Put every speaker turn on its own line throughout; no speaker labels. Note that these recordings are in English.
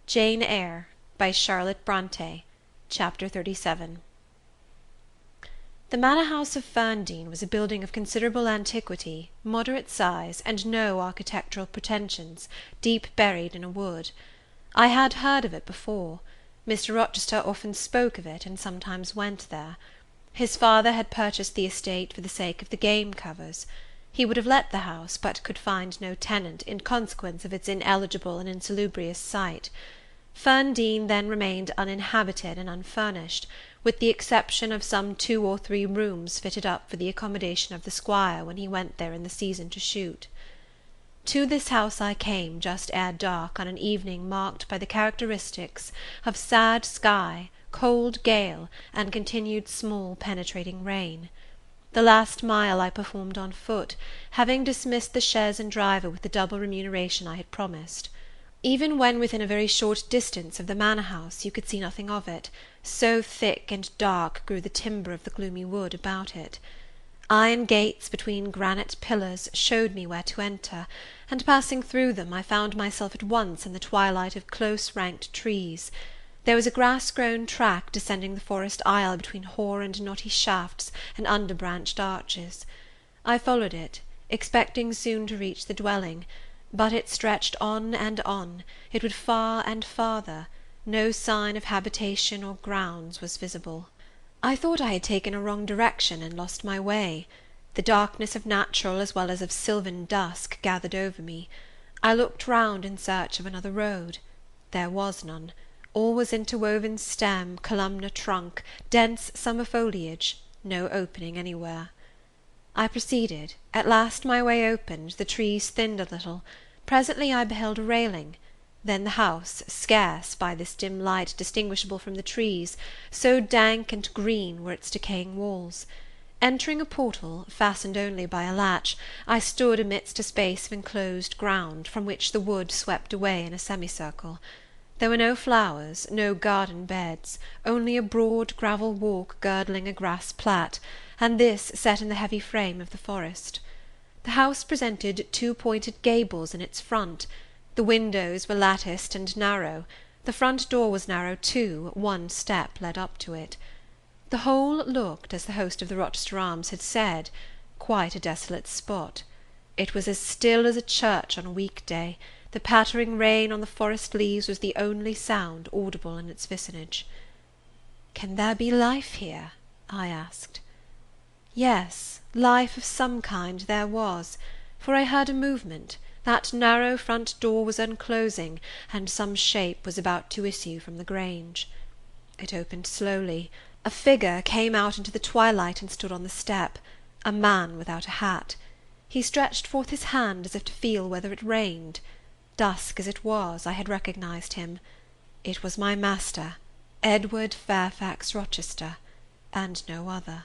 Jane Eyre, by Charlotte Bronte. Chapter 37. The manor house of Ferndean was a building of considerable antiquity, moderate size, and no architectural pretensions, deep buried in a wood. I had heard of it before. Mr. Rochester often spoke of it, and sometimes went there. His father had purchased the estate for the sake of the game covers. He would have let the house, but could find no tenant, in consequence of its ineligible and insalubrious site. Ferndean then remained uninhabited and unfurnished, with the exception of some 2 or 3 rooms fitted up for the accommodation of the squire when he went there in the season to shoot. To this house I came just ere dark on an evening marked by the characteristics of sad sky, cold gale, and continued small penetrating rain. The last mile I performed on foot, having dismissed the chaise and driver with the double remuneration I had promised. Even when within a very short distance of the manor house, you could see nothing of it, so thick and dark grew the timber of the gloomy wood about it. Iron gates between granite pillars showed me where to enter, and passing through them, I found myself at once in the twilight of close-ranked trees. There was a grass-grown track descending the forest aisle between hoar and knotty shafts and under-branched arches. I followed it, expecting soon to reach the dwelling, but it stretched on and on, it would far and farther, no sign of habitation or grounds was visible. I thought I had taken a wrong direction and lost my way. The darkness of natural as well as of sylvan dusk gathered over me. I looked round in search of another road. There was none. All was interwoven stem, columnar trunk, dense summer foliage, no opening anywhere. I proceeded. At last my way opened, the trees thinned a little. Presently I beheld a railing. Then the house, scarce, by this dim light, distinguishable from the trees, so dank and green were its decaying walls. Entering a portal, fastened only by a latch, I stood amidst a space of enclosed ground, from which the wood swept away in a semicircle. There were no flowers, no garden beds, only a broad gravel walk girdling a grass plat, and this set in the heavy frame of the forest. The house presented 2 pointed gables in its front. The windows were latticed and narrow. The front door was narrow too, 1 step led up to it. The whole looked, as the host of the Rochester Arms had said, quite a desolate spot. It was as still as a church on a week-day. The pattering rain on the forest leaves was the only sound audible in its vicinage. "Can there be life here?" I asked. Yes, life of some kind there was, for I heard a movement, that narrow front door was unclosing, and some shape was about to issue from the grange. It opened slowly. A figure came out into the twilight and stood on the step, a man without a hat. He stretched forth his hand as if to feel whether it rained. Dusk as it was, I had recognized him. It was my master, Edward Fairfax Rochester, and no other.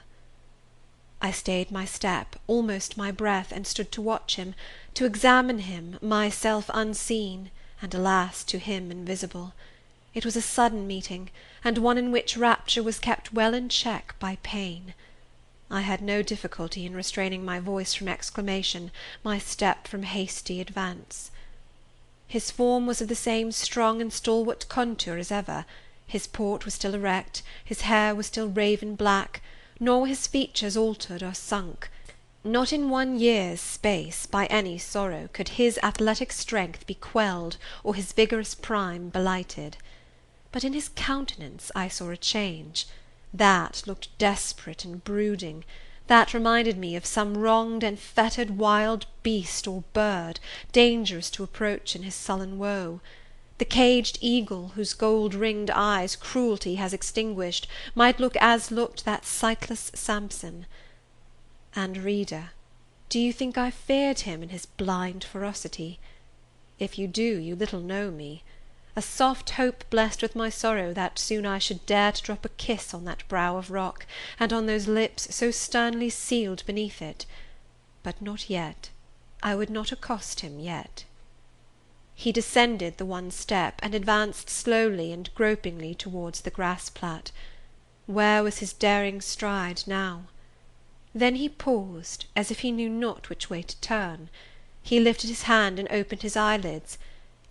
I stayed my step, almost my breath, and stood to watch him, to examine him, myself unseen, and, alas, to him invisible. It was a sudden meeting, and one in which rapture was kept well in check by pain. I had no difficulty in restraining my voice from exclamation, my step from hasty advance. His form was of the same strong and stalwart contour as ever. His port was still erect, his hair was still raven black, nor were his features altered or sunk. Not in 1 year's space, by any sorrow, could his athletic strength be quelled, or his vigorous prime blighted. But in his countenance I saw a change. That looked desperate and brooding. That reminded me of some wronged and fettered wild beast or bird, dangerous to approach in his sullen woe. The caged eagle, whose gold-ringed eyes cruelty has extinguished, might look as looked that sightless Samson. And, reader, do you think I feared him in his blind ferocity? If you do, you little know me. A soft hope blessed with my sorrow that soon I should dare to drop a kiss on that brow of rock, and on those lips so sternly sealed beneath it. But not yet. I would not accost him yet. He descended the 1 step, and advanced slowly and gropingly towards the grass plat. Where was his daring stride now? Then he paused, as if he knew not which way to turn. He lifted his hand and opened his eyelids.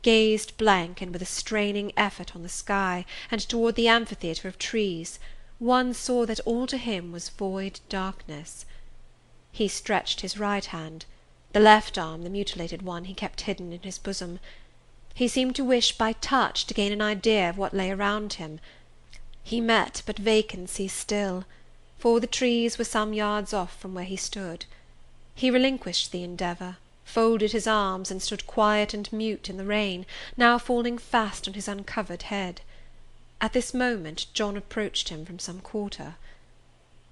gazed blank and with a straining effort on the sky, and toward the amphitheatre of trees, one saw that all to him was void darkness. He stretched his right hand; the left arm, the mutilated one, he kept hidden in his bosom. He seemed to wish by touch to gain an idea of what lay around him. He met but vacancy still, for the trees were some yards off from where he stood. He relinquished the endeavour, folded his arms, and stood quiet and mute in the rain, now falling fast on his uncovered head. At this moment John approached him from some quarter.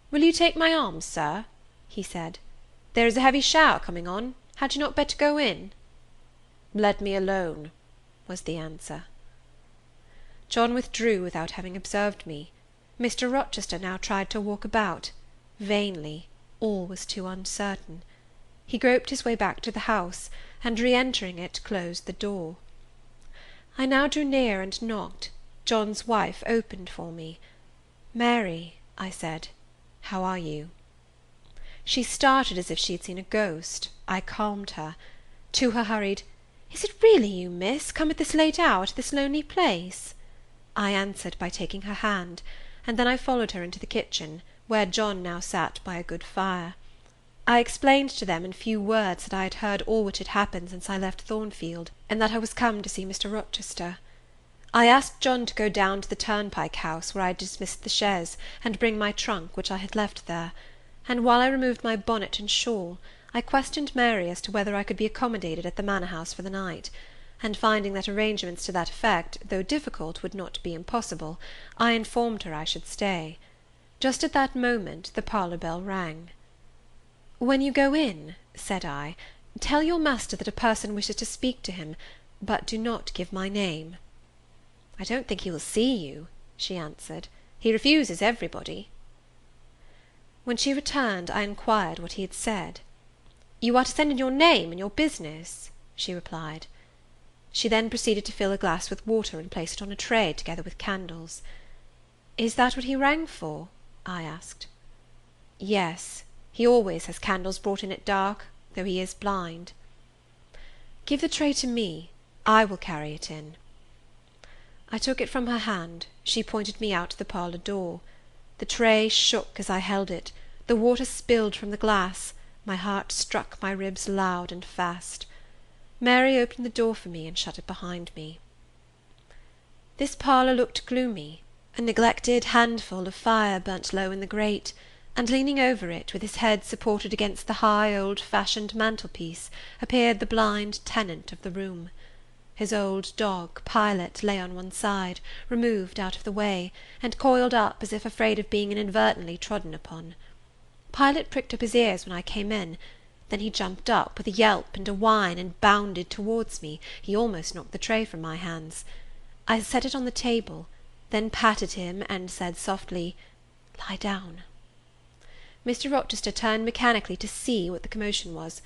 "Will you take my arm, sir?" he said. "There is a heavy shower coming on. Had you not better go in?" "Let me alone," was the answer. John withdrew without having observed me. Mr. Rochester now tried to walk about. Vainly; all was too uncertain. He groped his way back to the house, and re-entering it, closed the door. I now drew near and knocked. John's wife opened for me. "Mary," I said, "how are you?" She started as if she had seen a ghost. I calmed her. To her hurried, "Is it really you, miss, come at this late hour to this lonely place?" I answered by taking her hand, and then I followed her into the kitchen, where John now sat by a good fire. I explained to them in few words that I had heard all which had happened since I left Thornfield, and that I was come to see Mr. Rochester. I asked John to go down to the turnpike house, where I had dismissed the chaise, and bring my trunk, which I had left there; and while I removed my bonnet and shawl, I questioned Mary as to whether I could be accommodated at the manor house for the night; and finding that arrangements to that effect, though difficult, would not be impossible, I informed her I should stay. Just at that moment the parlour bell rang. "When you go in," said I, "tell your master that a person wishes to speak to him, but do not give my name." "I don't think he will see you," she answered. "He refuses everybody." When she returned, I inquired what he had said. "You are to send in your name and your business," she replied. She then proceeded to fill a glass with water, and place it on a tray, together with candles. "Is that what he rang for?" I asked. "Yes. He always has candles brought in at dark, though he is blind." "Give the tray to me. I will carry it in." I took it from her hand. She pointed me out to the parlour door. The tray shook as I held it. The water spilled from the glass. My heart struck my ribs loud and fast. Mary opened the door for me, and shut it behind me. This parlour looked gloomy. A neglected handful of fire burnt low in the grate, and leaning over it, with his head supported against the high old-fashioned mantelpiece, appeared the blind tenant of the room. His old dog, Pilot, lay on one side, removed out of the way, and coiled up as if afraid of being inadvertently trodden upon. Pilot pricked up his ears when I came in. Then he jumped up, with a yelp and a whine, and bounded towards me. He almost knocked the tray from my hands. I set it on the table, then patted him, and said softly, "Lie down." Mr. Rochester turned mechanically to see what the commotion was,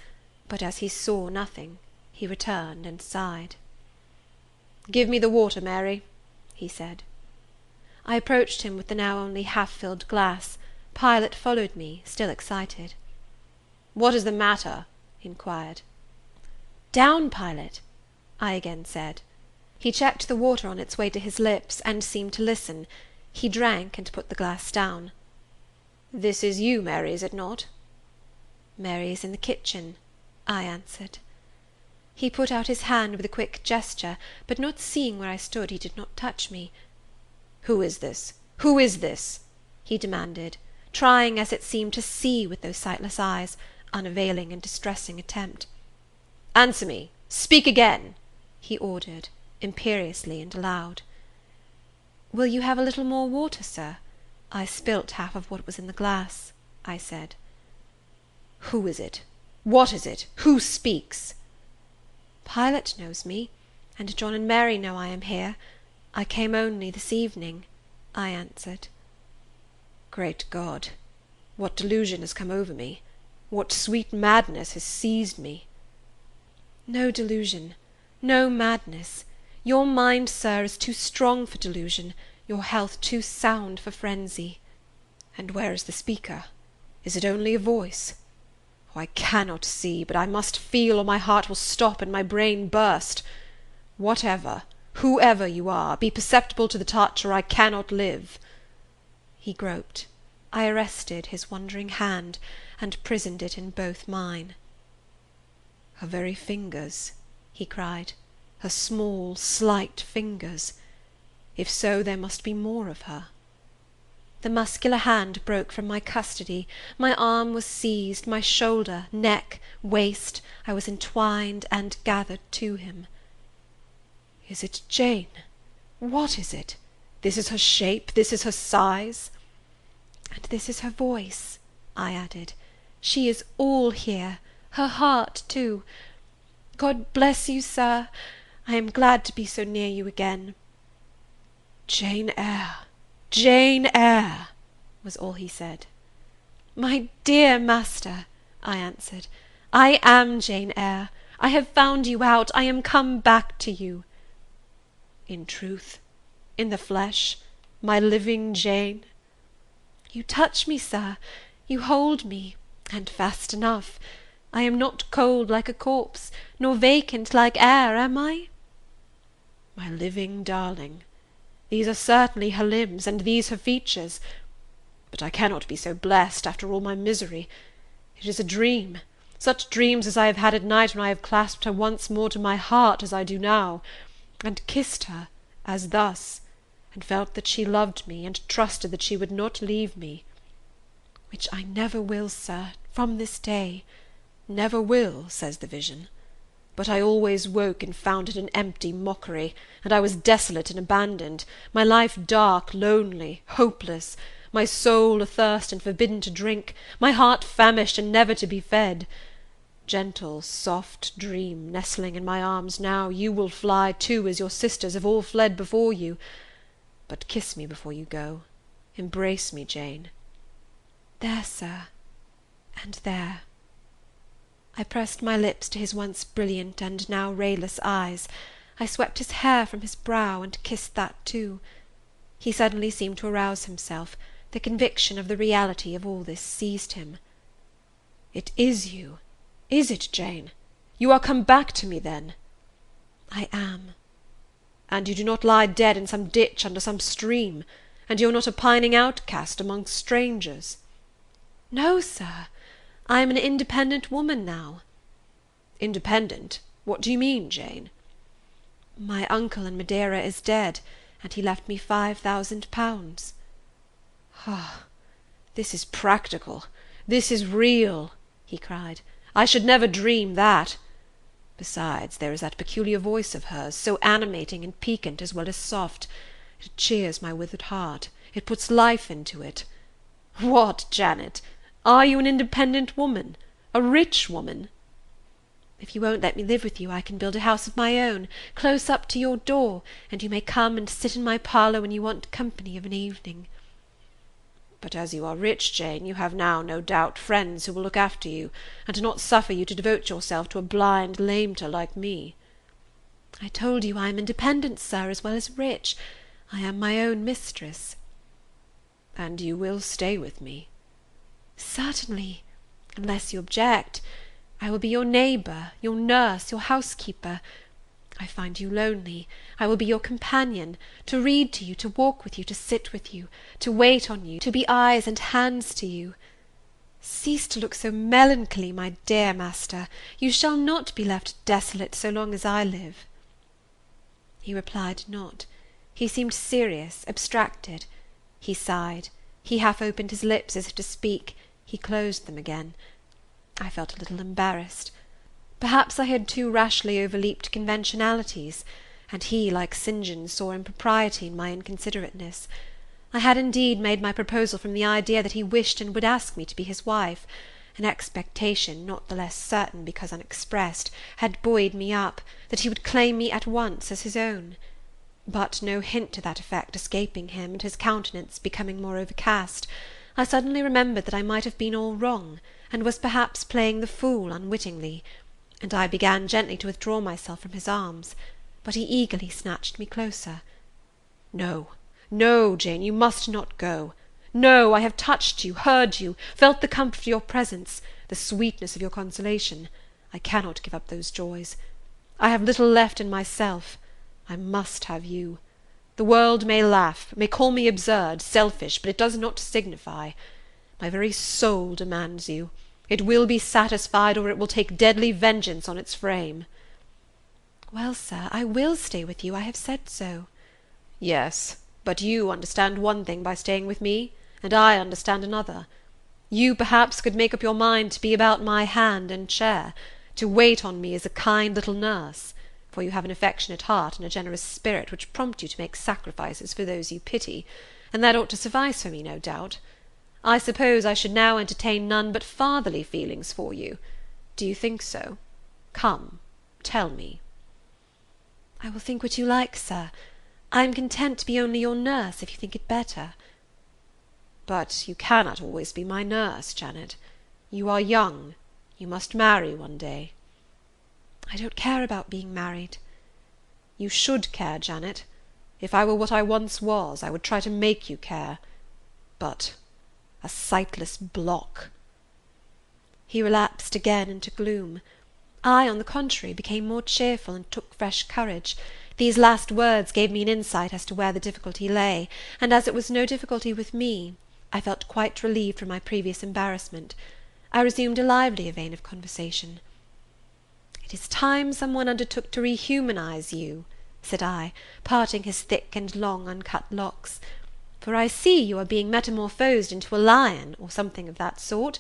but as he saw nothing, he returned and sighed. "Give me the water, Mary," he said. I approached him with the now only half-filled glass. Pilot followed me, still excited. "What is the matter?" he inquired. "Down, Pilot," I again said. He checked the water on its way to his lips, and seemed to listen. He drank, and put the glass down. "This is you, Mary, is it not?" "Mary is in the kitchen," I answered. He put out his hand with a quick gesture, but not seeing where I stood, he did not touch me. "Who is this? Who is this?" he demanded, trying, as it seemed, to see with those sightless eyes, unavailing and distressing attempt. "Answer me! Speak again!" he ordered, imperiously and aloud. "Will you have a little more water, sir? I spilt half of what was in the glass," I said. "Who is it? What is it? Who speaks?" "Pilot knows me, and John and Mary know I am here. I came only this evening," I answered. Great God! What delusion has come over me? What sweet madness has seized me? No delusion, no madness. Your mind, sir, is too strong for delusion, your health too sound for frenzy. And where is the speaker? Is it only a voice? Oh, I cannot see, but I must feel, or my heart will stop and my brain burst. Whatever, whoever you are, be perceptible to the touch, or I cannot live." He groped. I arrested his wandering hand, and prisoned it in both mine. "Her very fingers," he cried, "her small, slight fingers. If so, there must be more of her." The muscular hand broke from my custody, my arm was seized, my shoulder, neck, waist, I was entwined and gathered to him. "Is it Jane? What is it? This is her shape, this is her size?" "And this is her voice," I added. "She is all here, her heart too. God bless you, sir. I am glad to be so near you again." "Jane Eyre, Jane Eyre," was all he said. "My dear master," I answered, "I am Jane Eyre. I have found you out. I am come back to you." "In truth? In the flesh? My living Jane?" "You touch me, sir. You hold me, and fast enough. I am not cold like a corpse, nor vacant like air, am I?" "My living darling, these are certainly her limbs, and these her features. But I cannot be so blessed, after all my misery. It is a dream, such dreams as I have had at night when I have clasped her once more to my heart, as I do now, and kissed her, as thus, and felt that she loved me, and trusted that she would not leave me. Which I never will, sir, from this day. Never will, says the vision. But I always woke and found it an empty mockery, and I was desolate and abandoned, my life dark, lonely, hopeless, my soul athirst and forbidden to drink, my heart famished and never to be fed. Gentle, soft dream, nestling in my arms now, you will fly too, as your sisters have all fled before you. But kiss me before you go. Embrace me, Jane." "There, sir, and there." I pressed my lips to his once brilliant and now rayless eyes. I swept his hair from his brow, and kissed that too. He suddenly seemed to arouse himself. The conviction of the reality of all this seized him. "It is you, is it, Jane? You are come back to me, then?" "I am." "And you do not lie dead in some ditch under some stream? And you are not a pining outcast among strangers?" "No, sir. I am an independent woman now." "Independent? What do you mean, Jane?" "My uncle in Madeira is dead, and he left me £5,000. "Ah, this is practical, this is real," he cried. "I should never dream that. Besides, there is that peculiar voice of hers, so animating and piquant as well as soft. It cheers my withered heart. It puts life into it. What, Janet? Are you an independent woman? A rich woman?" "If you won't let me live with you, I can build a house of my own, close up to your door, and you may come and sit in my parlour when you want company of an evening." "But as you are rich, Jane, you have now, no doubt, friends who will look after you, and do not suffer you to devote yourself to a blind lamenter like me." "I told you I am independent, sir, as well as rich. I am my own mistress." "And you will stay with me?" "Certainly, unless you object. I will be your neighbour, your nurse, your housekeeper. I find you lonely. I will be your companion, to read to you, to walk with you, to sit with you, to wait on you, to be eyes and hands to you. Cease to look so melancholy, my dear master. You shall not be left desolate so long as I live." He replied not. He seemed serious, abstracted. He sighed. He half opened his lips as if to speak. He closed them again. I felt a little embarrassed. Perhaps I had too rashly overleaped conventionalities, and he, like St. John, saw impropriety in my inconsiderateness. I had indeed made my proposal from the idea that he wished and would ask me to be his wife. An expectation, not the less certain because unexpressed, had buoyed me up, that he would claim me at once as his own. But no hint to that effect escaping him, and his countenance becoming more overcast, I suddenly remembered that I might have been all wrong, and was perhaps playing the fool unwittingly, and I began gently to withdraw myself from his arms, but he eagerly snatched me closer. "No, no, Jane, you must not go. No, I have touched you, heard you, felt the comfort of your presence, the sweetness of your consolation. I cannot give up those joys. I have little left in myself. I must have you. The world may laugh, may call me absurd, selfish, but it does not signify. My very soul demands you. It will be satisfied, or it will take deadly vengeance on its frame." "Well, sir, I will stay with you. I have said so." "Yes, but you understand one thing by staying with me, and I understand another. You, perhaps, could make up your mind to be about my hand and chair, to wait on me as a kind little nurse, for you have an affectionate heart and a generous spirit which prompt you to make sacrifices for those you pity, and that ought to suffice for me, no doubt. I suppose I should now entertain none but fatherly feelings for you. Do you think so? Come, tell me." "I will think what you like, sir. I am content to be only your nurse, if you think it better." "But you cannot always be my nurse, Janet. You are young. You must marry one day." "I don't care about being married." "You should care, Janet. If I were what I once was, I would try to make you care. But a sightless block." He relapsed again into gloom. I, on the contrary, became more cheerful and took fresh courage. These last words gave me an insight as to where the difficulty lay, and as it was no difficulty with me, I felt quite relieved from my previous embarrassment. I resumed a livelier vein of conversation. "It is time some one undertook to rehumanize you," said I, parting his thick and long uncut locks, "for I see you are being metamorphosed into a lion, or something of that sort.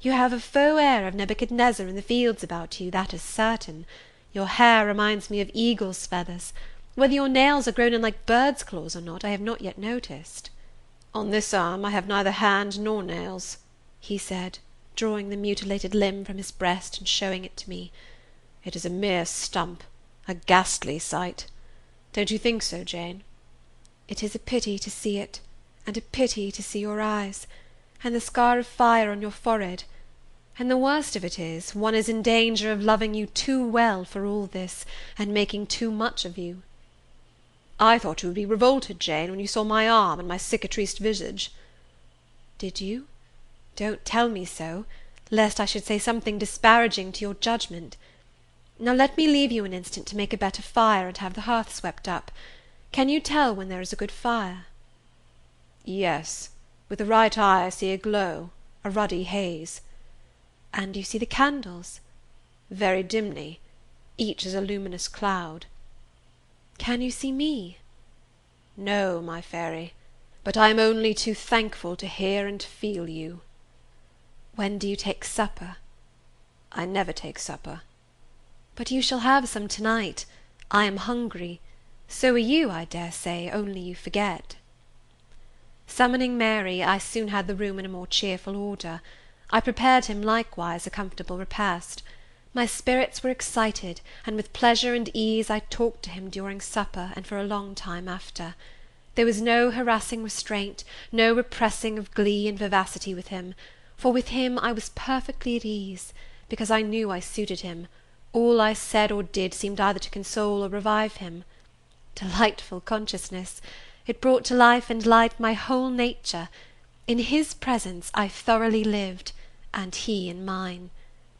You have a faux air of Nebuchadnezzar in the fields about you, that is certain. Your hair reminds me of eagle's feathers. Whether your nails are grown in like bird's claws or not, I have not yet noticed." "On this arm I have neither hand nor nails," he said, drawing the mutilated limb from his breast and showing it to me. "It is a mere stump, a ghastly sight. Don't you think so, Jane?" "It is a pity to see it, and a pity to see your eyes, and the scar of fire on your forehead, and the worst of it is, one is in danger of loving you too well for all this, and making too much of you." "I thought you would be revolted, Jane, when you saw my arm and my cicatriced visage." "Did you? Don't tell me so, lest I should say something disparaging to your judgment. Now let me leave you an instant to make a better fire and have the hearth swept up. Can you tell when there is a good fire?" "Yes. With the right eye I see a glow, a ruddy haze." "And you see the candles?" "Very dimly. Each is a luminous cloud." "Can you see me?" "No, my fairy, but I am only too thankful to hear and feel you." "When do you take supper?" "I never take supper." "But you shall have some tonight. I am hungry. So are you, I dare say, only you forget." Summoning Mary, I soon had the room in a more cheerful order. I prepared him likewise a comfortable repast. My spirits were excited, and with pleasure and ease I talked to him during supper, and for a long time after. There was no harassing restraint, no repressing of glee and vivacity with him, for with him I was perfectly at ease, because I knew I suited him. All I said or did seemed either to console or revive him. Delightful consciousness! It brought to life and light my whole nature. In his presence I thoroughly lived, and he in mine.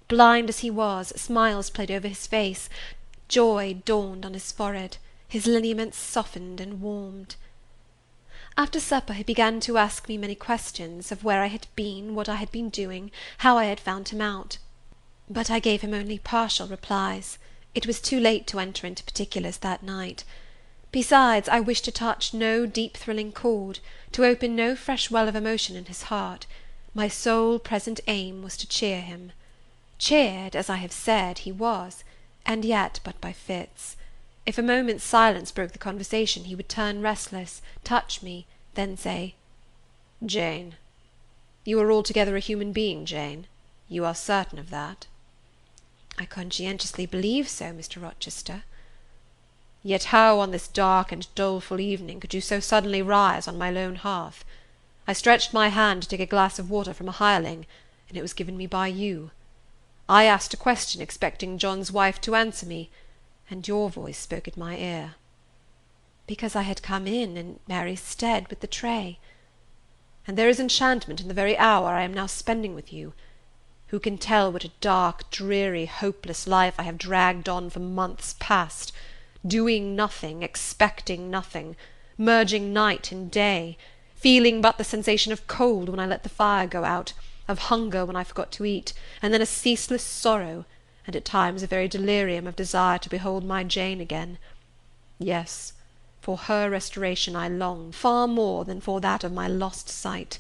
Blind as he was, smiles played over his face, joy dawned on his forehead, his lineaments softened and warmed. After supper he began to ask me many questions, of where I had been, what I had been doing, how I had found him out. But I gave him only partial replies. It was too late to enter into particulars that night. Besides, I wished to touch no deep thrilling chord, to open no fresh well of emotion in his heart. My sole present aim was to cheer him. Cheered, as I have said, he was, and yet but by fits. If a moment's silence broke the conversation, he would turn restless, touch me, then say, "Jane, you are altogether a human being, Jane? You are certain of that?" "I conscientiously believe so, Mr. Rochester." "Yet how, on this dark and doleful evening, could you so suddenly rise on my lone hearth? I stretched my hand to take a glass of water from a hireling, and it was given me by you. I asked a question, expecting John's wife to answer me, and your voice spoke at my ear." "Because I had come in Mary's stead with the tray." "And there is enchantment in the very hour I am now spending with you. Who can tell what a dark, dreary, hopeless life I have dragged on for months past, doing nothing, expecting nothing, merging night in day, feeling but the sensation of cold when I let the fire go out, of hunger when I forgot to eat, and then a ceaseless sorrow, and at times a very delirium of desire to behold my Jane again. Yes, for her restoration I long, far more than for that of my lost sight.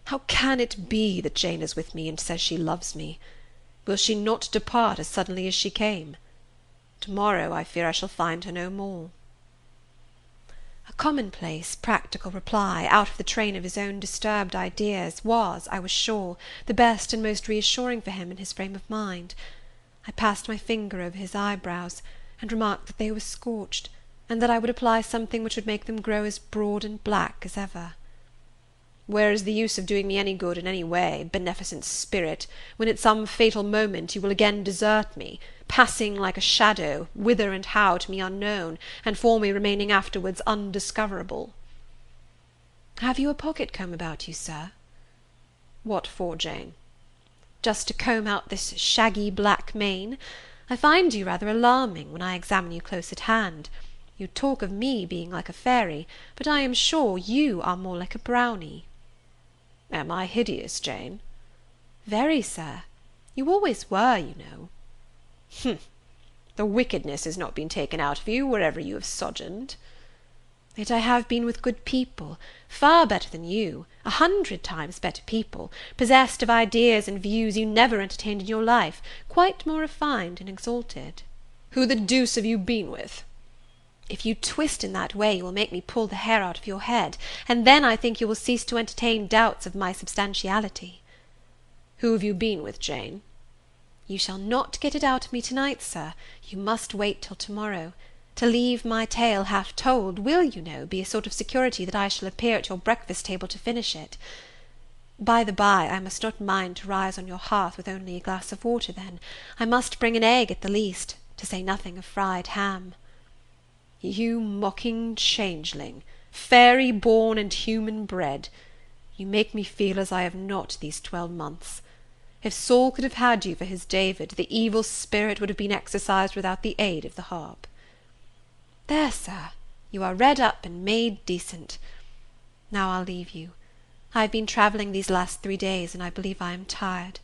How can it be that Jane is with me and says she loves me? Will she not depart as suddenly as she came? To-morrow I fear I shall find her no more. A commonplace, practical reply, out of the train of his own disturbed ideas, was, I was sure, the best and most reassuring for him in his frame of mind. I passed my finger over his eyebrows, and remarked that they were scorched, and that I would apply something which would make them grow as broad and black as ever. Where is the use of doing me any good in any way, beneficent spirit, when at some fatal moment you will again desert me, passing like a shadow, whither and how to me unknown, and for me remaining afterwards undiscoverable? Have you a pocket-comb about you, sir? What for, Jane? Just to comb out this shaggy black mane. I find you rather alarming when I examine you close at hand. You talk of me being like a fairy, but I am sure you are more like a brownie. Am I hideous, Jane? Very, sir. You always were, you know. Humph! The wickedness has not been taken out of you, wherever you have sojourned. Yet I have been with good people, far better than you, 100 times better people, possessed of ideas and views you never entertained in your life, quite more refined and exalted. Who the deuce have you been with? If you twist in that way, you will make me pull the hair out of your head, and then I think you will cease to entertain doubts of my substantiality. Who have you been with, Jane? You shall not get it out of me to-night, sir. You must wait till to-morrow. To leave my tale half told will, you know, be a sort of security that I shall appear at your breakfast-table to finish it. By the by, I must not mind to rise on your hearth with only a glass of water then. I must bring an egg at the least, to say nothing of fried ham. You mocking changeling, fairy born and human bred, you make me feel as I have not these 12 months. If Saul could have had you for his David, the evil spirit would have been exorcised without the aid of the harp. There, sir, you are redd up and made decent. Now I'll leave you. I have been travelling these last 3 days, and I believe I am tired.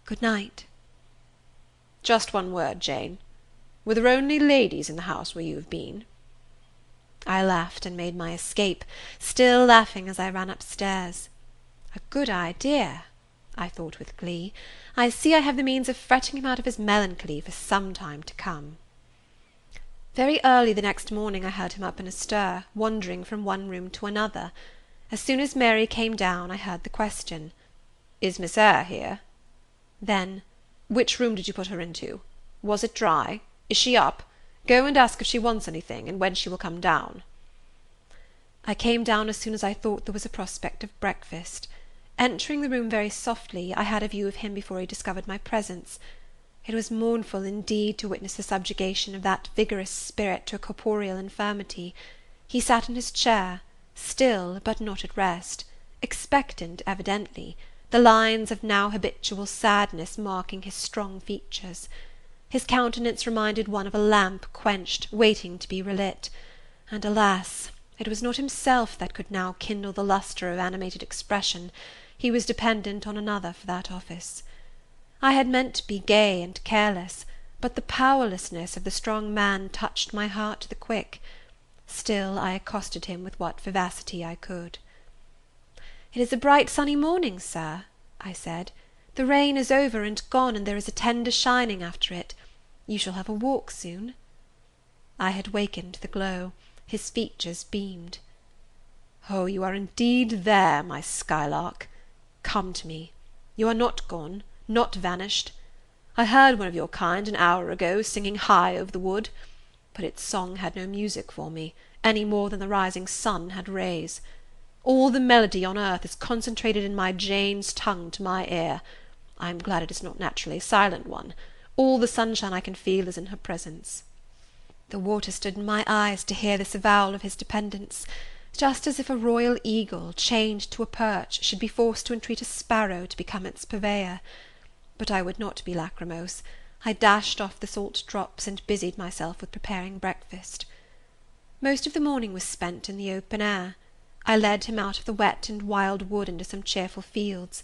Good night. Just one word, Jane. Were there only ladies in the house where you have been? I laughed and made my escape, still laughing as I ran upstairs. A good idea, I thought with glee. I see I have the means of fretting him out of his melancholy for some time to come. Very early the next morning I heard him up in a stir, wandering from one room to another. As soon as Mary came down, I heard the question, "Is Miss Eyre here?" Then, "Which room did you put her into? Was it dry? Is she up? Go and ask if she wants anything, and when she will come down." I came down as soon as I thought there was a prospect of breakfast. Entering the room very softly, I had a view of him before he discovered my presence. It was mournful indeed to witness the subjugation of that vigorous spirit to a corporeal infirmity. He sat in his chair, still, but not at rest, expectant evidently, the lines of now habitual sadness marking his strong features. His countenance reminded one of a lamp quenched, waiting to be relit, and alas! it was not himself that could now kindle the lustre of animated expression. He was dependent on another for that office. I had meant to be gay and careless, but the powerlessness of the strong man touched my heart to the quick. Still I accosted him with what vivacity I could. "It is a bright sunny morning, sir," I said. "The rain is over and gone, and there is a tender shining after it. You shall have a walk soon." I had wakened the glow. His features beamed. "Oh, you are indeed there, my skylark. Come to me. You are not gone, not vanished. I heard one of your kind an hour ago singing high over the wood, but its song had no music for me, any more than the rising sun had rays. All the melody on earth is concentrated in my Jane's tongue to my ear. I am glad it is not naturally a silent one. All the sunshine I can feel is in her presence." The water stood in my eyes to hear this avowal of his dependence, just as if a royal eagle, chained to a perch, should be forced to entreat a sparrow to become its purveyor. But I would not be lachrymose. I dashed off the salt drops, and busied myself with preparing breakfast. Most of the morning was spent in the open air. I led him out of the wet and wild wood into some cheerful fields.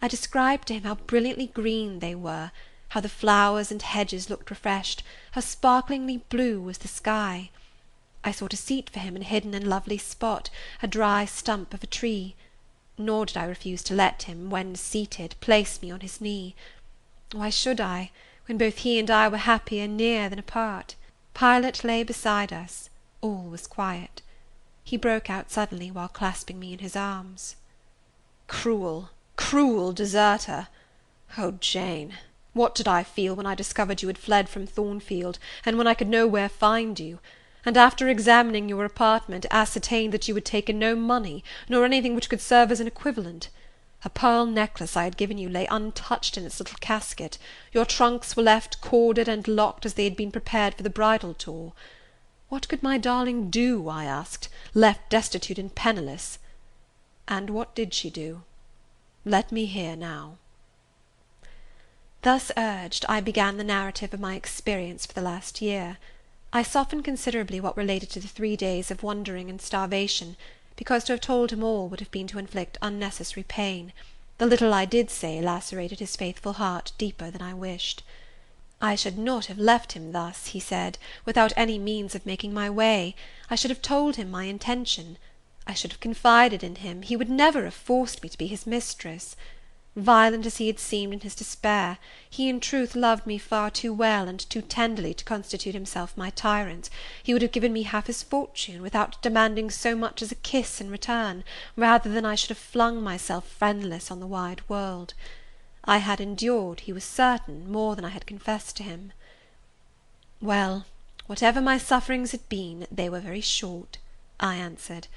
I described to him how brilliantly green they were, how the flowers and hedges looked refreshed, how sparklingly blue was the sky. I sought a seat for him in a hidden and lovely spot, a dry stump of a tree. Nor did I refuse to let him, when seated, place me on his knee. Why should I, when both he and I were happier near than apart? Pilot lay beside us. All was quiet. He broke out suddenly while clasping me in his arms. "Cruel, cruel deserter! Oh, Jane, what did I feel when I discovered you had fled from Thornfield, and when I could nowhere find you, and after examining your apartment, ascertained that you had taken no money, nor anything which could serve as an equivalent. A pearl necklace I had given you lay untouched in its little casket. Your trunks were left corded and locked as they had been prepared for the bridal tour. What could my darling do, I asked, left destitute and penniless? And what did she do? Let me hear now." Thus urged, I began the narrative of my experience for the last year. I softened considerably what related to the 3 days of wandering and starvation, because to have told him all would have been to inflict unnecessary pain. The little I did say lacerated his faithful heart deeper than I wished. I should not have left him thus, he said, without any means of making my way. I should have told him my intention. I should have confided in him. He would never have forced me to be his mistress. Violent as he had seemed in his despair, he in truth loved me far too well and too tenderly to constitute himself my tyrant. He would have given me half his fortune, without demanding so much as a kiss in return, rather than I should have flung myself friendless on the wide world. I had endured, he was certain, more than I had confessed to him. Well, whatever my sufferings had been, they were very short, I answered.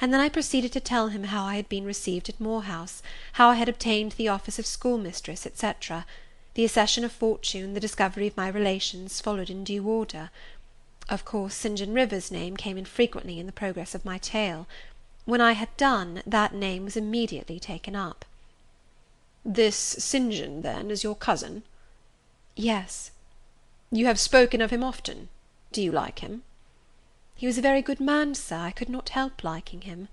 And then I proceeded to tell him how I had been received at Moor House, how I had obtained the office of schoolmistress, etc. The accession of fortune, the discovery of my relations, followed in due order. Of course, St. John Rivers's name came in frequently in the progress of my tale. When I had done, that name was immediately taken up. "This St. John, then, is your cousin?" "Yes." "You have spoken of him often. Do you like him?" "He was a very good man, sir. I could not help liking him."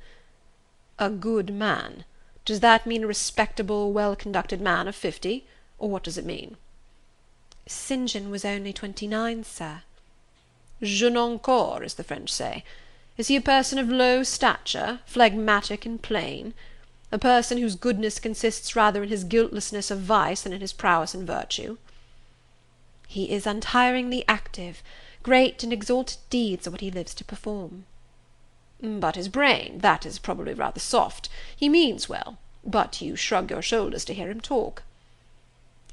"A good man? Does that mean a respectable, well-conducted man of 50, or what does it mean?" "St. John was only 29, sir." "Jeune encore, as the French say. Is he a person of low stature, phlegmatic and plain? A person whose goodness consists rather in his guiltlessness of vice than in his prowess in virtue?" "He is untiringly active. Great and exalted deeds are what he lives to perform." "But his brain, that is probably rather soft. He means well, but you shrug your shoulders to hear him talk."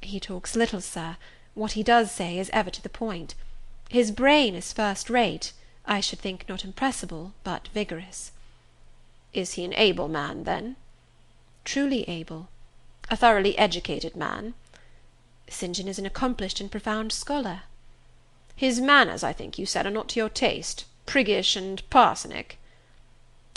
"He talks little, sir. What he does say is ever to the point. His brain is first rate. I should think not impressible, but vigorous." "Is he an able man, then?" "Truly able." "A thoroughly educated man?" "St. John is an accomplished and profound scholar." "His manners, I think you said, are not to your taste, priggish and parsonic?"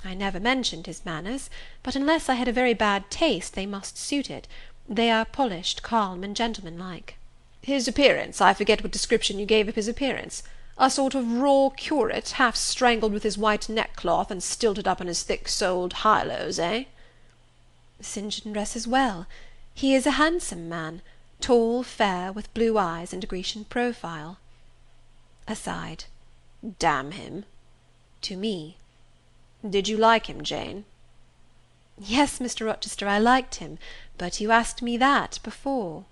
"I never mentioned his manners, but unless I had a very bad taste, they must suit it. They are polished, calm, and gentlemanlike." "His appearance, I forget what description you gave of his appearance. A sort of raw curate, half strangled with his white neckcloth, and stilted up on his thick-soled high-lows, eh?" "St. John dresses well. He is a handsome man, tall, fair, with blue eyes and a Grecian profile." Aside. "Damn him." To me. "Did you like him, Jane?" "Yes, Mr. Rochester, I liked him, but you asked me that before."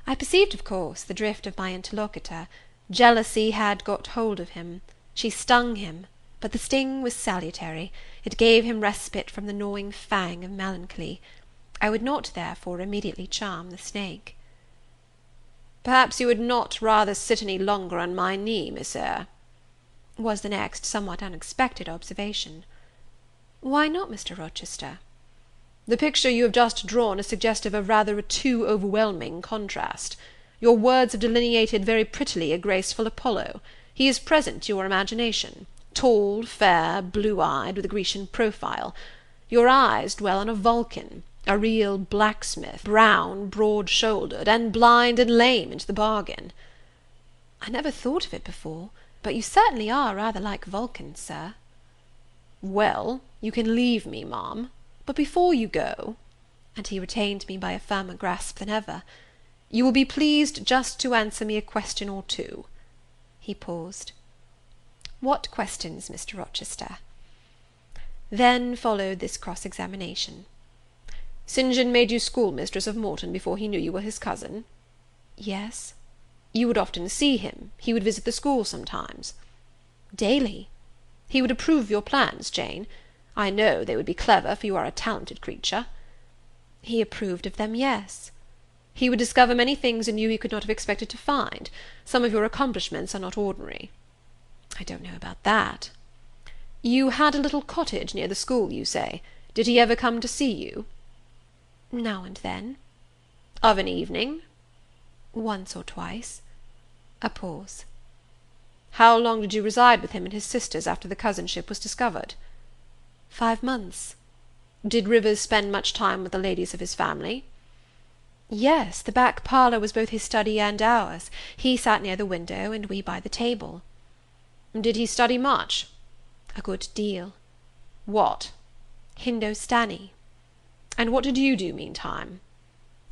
I perceived, of course, the drift of my interlocutor. Jealousy had got hold of him. She stung him, but the sting was salutary. It gave him respite from the gnawing fang of melancholy. I would not, therefore, immediately charm the snake. "Perhaps you would not rather sit any longer on my knee, Miss Eyre?" was the next somewhat unexpected observation. "Why not, Mr. Rochester?" "The picture you have just drawn is suggestive of rather a too overwhelming contrast. Your words have delineated very prettily a graceful Apollo. He is present to your imagination, tall, fair, blue-eyed, with a Grecian profile. Your eyes dwell on a Vulcan, A real blacksmith, brown, broad-shouldered, and blind and lame into the bargain." "I never thought of it before, but you certainly are rather like Vulcan, sir." "Well, you can leave me, ma'am, but before you go," and he retained me by a firmer grasp than ever, "you will be pleased just to answer me a question or two." He paused. "What questions, Mr. Rochester?" Then followed this cross-examination. "St. John made you schoolmistress of Morton before he knew you were his cousin?" "Yes." "You would often see him? He would visit the school sometimes?" "Daily." "He would approve of your plans, Jane? I know they would be clever, for you are a talented creature." "He approved of them, yes." "He would discover many things in you he could not have expected to find? Some of your accomplishments are not ordinary." "I don't know about that." "You had a little cottage near the school, you say. Did he ever come to see you?" "Now and then." "Of an evening?" "Once or twice." A pause. "How long did you reside with him and his sisters after the cousinship was discovered?" 5 months. "Did Rivers spend much time with the ladies of his family?" "Yes, the back parlour was both his study and ours. He sat near the window, and we by the table." "Did he study much?" "A good deal." "What?" "Hindostani." "And what did you do meantime?"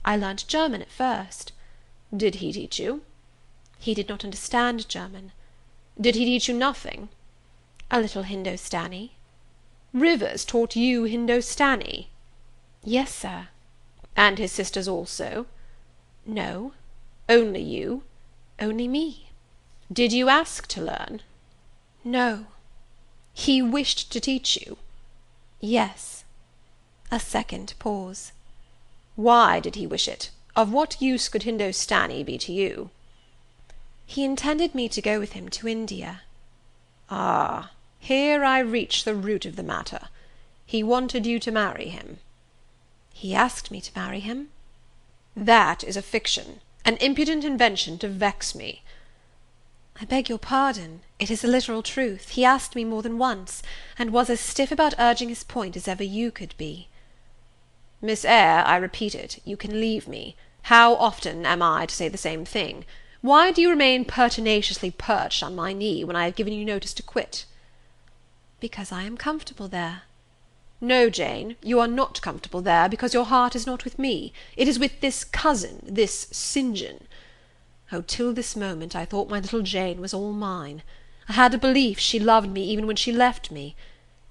"I learnt German at first." "Did he teach you?" "He did not understand German." "Did he teach you nothing?" "A little Hindostani." "Rivers taught you Hindostani?" "Yes, sir." "And his sisters also?" "No." "Only you?" "Only me." "Did you ask to learn?" "No." "He wished to teach you?" "Yes." A second pause. "Why did he wish it? Of what use could Hindostani be to you?" "He intended me to go with him to India." "Ah, here I reach the root of the matter. He wanted you to marry him." "He asked me to marry him." "That is a fiction, an impudent invention to vex me." "I beg your pardon, it is the literal truth. He asked me more than once, and was as stiff about urging his point as ever you could be." "Miss Eyre, I repeat it, you can leave me. How often am I to say the same thing? Why do you remain pertinaciously perched on my knee, when I have given you notice to quit?" "Because I am comfortable there." "No, Jane, you are not comfortable there, because your heart is not with me. It is with this cousin, this St. John. Oh, till this moment, I thought my little Jane was all mine. I had a belief she loved me even when she left me.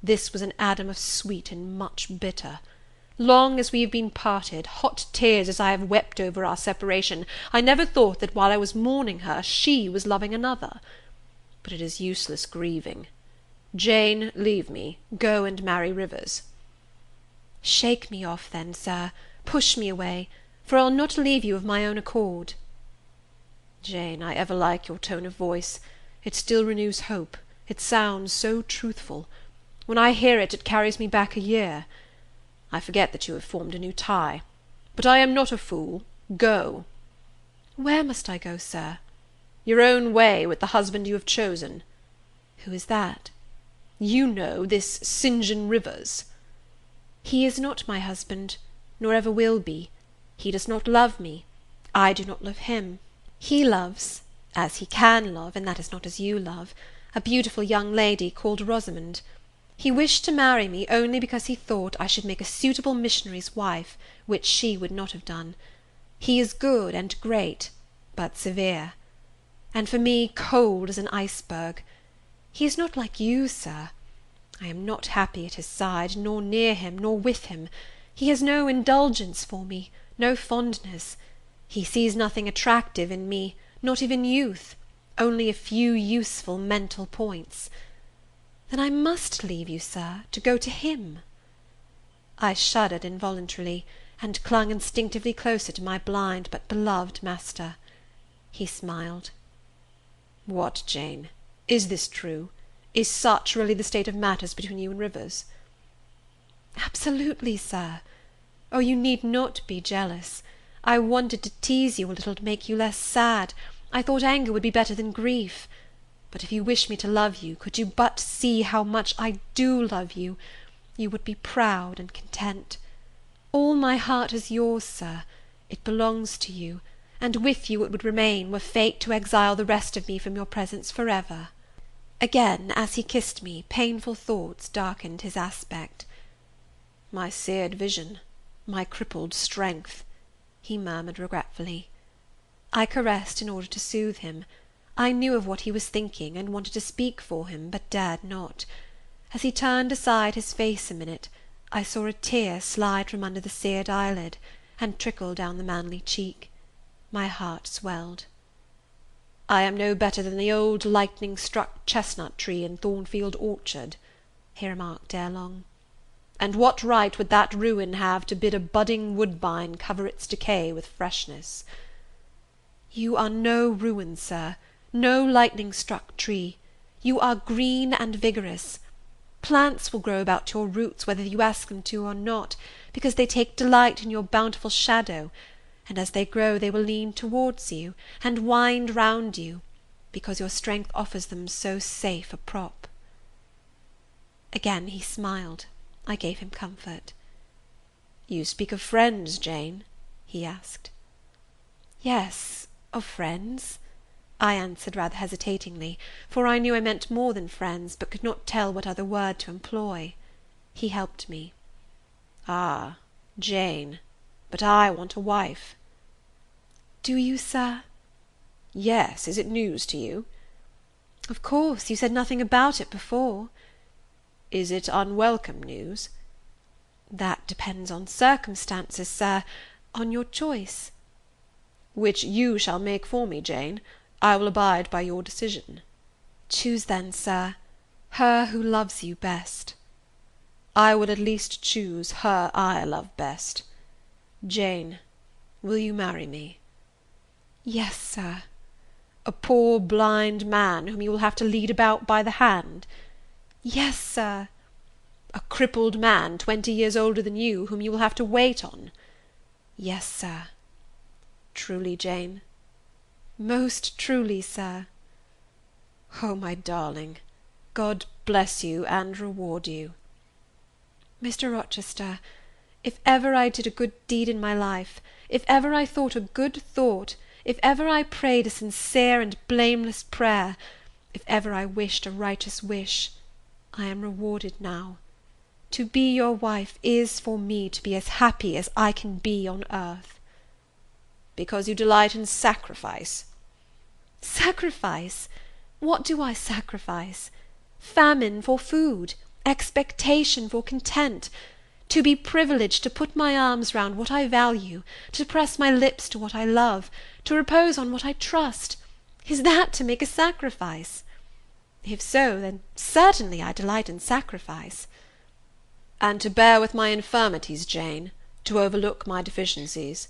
This was an Adam of sweet and much bitter. Long as we have been parted, hot tears as I have wept over our separation, I never thought that while I was mourning her, she was loving another. But it is useless grieving. Jane, leave me. Go and marry Rivers." "Shake me off, then, sir. Push me away, for I'll not leave you of my own accord." "Jane, I ever like your tone of voice. It still renews hope. It sounds so truthful. When I hear it, it carries me back a year. I forget that you have formed a new tie. But I am not a fool. Go." "Where must I go, sir?" "Your own way, with the husband you have chosen." "Who is that?" "You know, this St. John Rivers." "He is not my husband, nor ever will be. He does not love me. I do not love him. He loves, as he can love, and that is not as you love, a beautiful young lady called Rosamond. He wished to marry me only because he thought I should make a suitable missionary's wife, which she would not have done. He is good and great, but severe; and for me cold as an iceberg. He is not like you, sir. I am not happy at his side, nor near him, nor with him. He has no indulgence for me, no fondness. He sees nothing attractive in me, not even youth, only a few useful mental points. Then I must leave you, sir, to go to him." I shuddered involuntarily, and clung instinctively closer to my blind but beloved master. He smiled. "What, Jane? Is this true? Is such really the state of matters between you and Rivers?" "Absolutely, sir. Oh, you need not be jealous. I wanted to tease you a little to make you less sad. I thought anger would be better than grief. But if you wish me to love you, could you but see how much I do love you, you would be proud and content. All my heart is yours, sir. It belongs to you, and with you it would remain, were fate to exile the rest of me from your presence for ever." Again, as he kissed me, painful thoughts darkened his aspect. "My seared vision, my crippled strength," he murmured regretfully. I caressed in order to soothe him. I knew of what he was thinking, and wanted to speak for him, but dared not. As he turned aside his face a minute, I saw a tear slide from under the seared eyelid, and trickle down the manly cheek. My heart swelled. "I am no better than the old lightning-struck chestnut tree in Thornfield orchard," he remarked ere long. "And what right would that ruin have to bid a budding woodbine cover its decay with freshness?" "You are no ruin, sir, no lightning-struck tree. You are green and vigorous. Plants will grow about your roots whether you ask them to or not, because they take delight in your bountiful shadow, and as they grow they will lean towards you, and wind round you, because your strength offers them so safe a prop." Again he smiled. I gave him comfort. "You speak of friends, Jane?" he asked. "Yes, of friends," I answered rather hesitatingly, for I knew I meant more than friends, but could not tell what other word to employ. He helped me. "Ah, Jane, but I want a wife." "Do you, sir?" "Yes. Is it news to you?" "Of course. You said nothing about it before." "Is it unwelcome news?" "That depends on circumstances, sir, on your choice." "Which you shall make for me, Jane. I will abide by your decision." "Choose then, sir, her who loves you best." "I will at least choose her I love best. Jane, will you marry me?" "Yes, sir." "A poor blind man whom you will have to lead about by the hand?" "Yes, sir." "A crippled man 20 years older than you, whom you will have to wait on?" "Yes, sir." "Truly, Jane?" "Most truly, sir." "Oh, my darling, God bless you and reward you." "Mr. Rochester, if ever I did a good deed in my life, if ever I thought a good thought, if ever I prayed a sincere and blameless prayer, if ever I wished a righteous wish, I am rewarded now. To be your wife is for me to be as happy as I can be on earth." "Because you delight in sacrifice?" "Sacrifice? What do I sacrifice? Famine for food, expectation for content, to be privileged to put my arms round what I value, to press my lips to what I love, to repose on what I trust, is that to make a sacrifice? If so, then certainly I delight in sacrifice." "And to bear with my infirmities, Jane, to overlook my deficiencies?"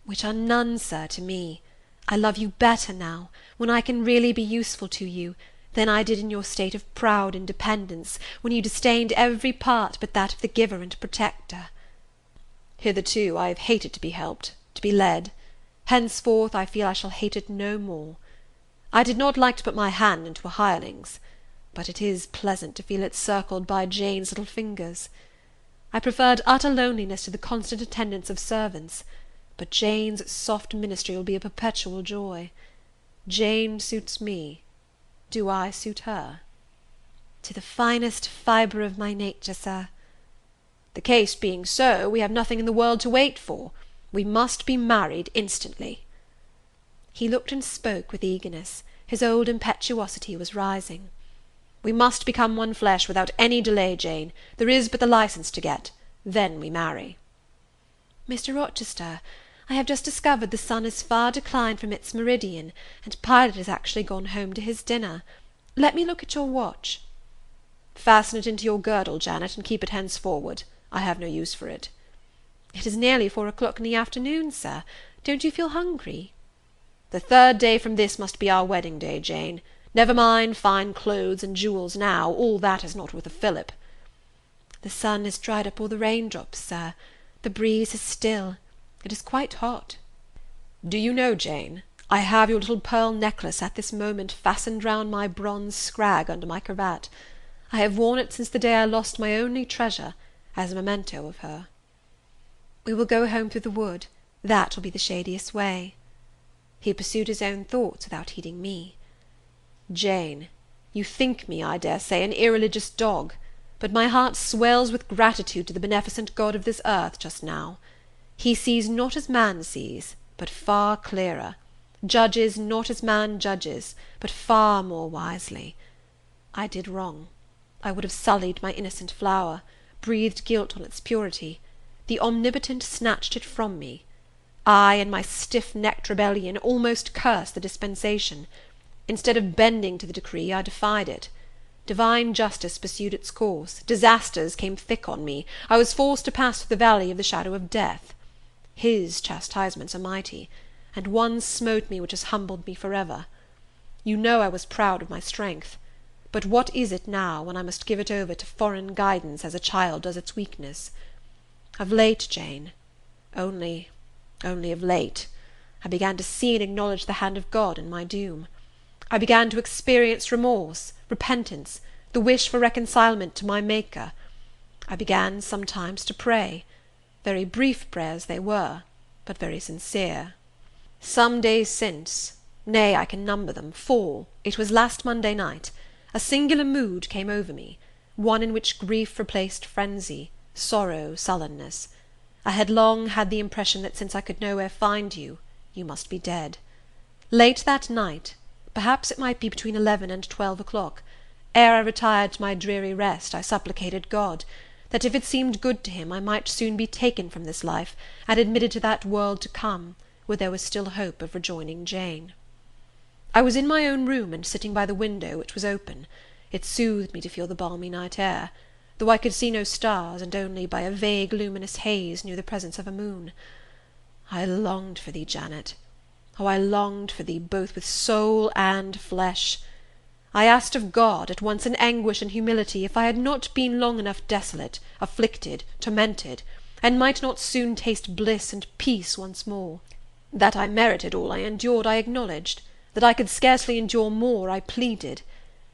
"Which are none, sir, to me. I love you better now, when I can really be useful to you, than I did in your state of proud independence, when you disdained every part but that of the giver and protector." "Hitherto I have hated to be helped, to be led. Henceforth I feel I shall hate it no more. I did not like to put my hand into a hireling's, but it is pleasant to feel it circled by Jane's little fingers. I preferred utter loneliness to the constant attendance of servants, but Jane's soft ministry will be a perpetual joy. Jane suits me. Do I suit her?" "To the finest fibre of my nature, sir." "The case being so, we have nothing in the world to wait for. We must be married instantly." He looked and spoke with eagerness. His old impetuosity was rising. "We must become one flesh without any delay, Jane. There is but the licence to get. Then we marry." "Mr. Rochester, I have just discovered the sun is far declined from its meridian, and Pilot has actually gone home to his dinner. Let me look at your watch." "Fasten it into your girdle, Janet, and keep it henceforward. I have no use for it." "It is nearly 4 o'clock in the afternoon, sir. Don't you feel hungry?" "The 3rd day from this must be our wedding day, Jane. Never mind fine clothes and jewels now, all that is not worth a fillip." "The sun has dried up all the raindrops, sir. The breeze is still. It is quite hot." "Do you know, Jane, I have your little pearl necklace at this moment fastened round my bronze scrag under my cravat. I have worn it since the day I lost my only treasure, as a memento of her." "We will go home through the wood. That will be the shadiest way." He pursued his own thoughts without heeding me. "Jane, you think me, I dare say, an irreligious dog, but my heart swells with gratitude to the beneficent God of this earth just now. He sees not as man sees, but far clearer; judges not as man judges, but far more wisely. I did wrong. I would have sullied my innocent flower, breathed guilt on its purity. The Omnipotent snatched it from me. I, in my stiff-necked rebellion, almost cursed the dispensation. Instead of bending to the decree, I defied it. Divine justice pursued its course. Disasters came thick on me. I was forced to pass through the valley of the shadow of death. His chastisements are mighty, and one smote me which has humbled me forever. You know I was proud of my strength. But what is it now, when I must give it over to foreign guidance as a child does its weakness? Of late, Jane, only of late, I began to see and acknowledge the hand of God in my doom. I began to experience remorse, repentance, the wish for reconcilement to my Maker. I began sometimes to pray. Very brief prayers they were, but very sincere. Some days since, nay, I can number them, 4, it was last Monday night, a singular mood came over me, one in which grief replaced frenzy, sorrow sullenness. I had long had the impression that since I could nowhere find you, you must be dead. Late that night, perhaps it might be between 11 and 12 o'clock, ere I retired to my dreary rest, I supplicated God, that if it seemed good to him, I might soon be taken from this life, and admitted to that world to come, where there was still hope of rejoining Jane. I was in my own room, and sitting by the window, which was open. It soothed me to feel the balmy night air, though I could see no stars, and only by a vague luminous haze knew the presence of a moon. I longed for thee, Janet. Oh, I longed for thee both with soul and flesh. I asked of God, at once in anguish and humility, if I had not been long enough desolate, afflicted, tormented, and might not soon taste bliss and peace once more. That I merited all I endured, I acknowledged; that I could scarcely endure more, I pleaded;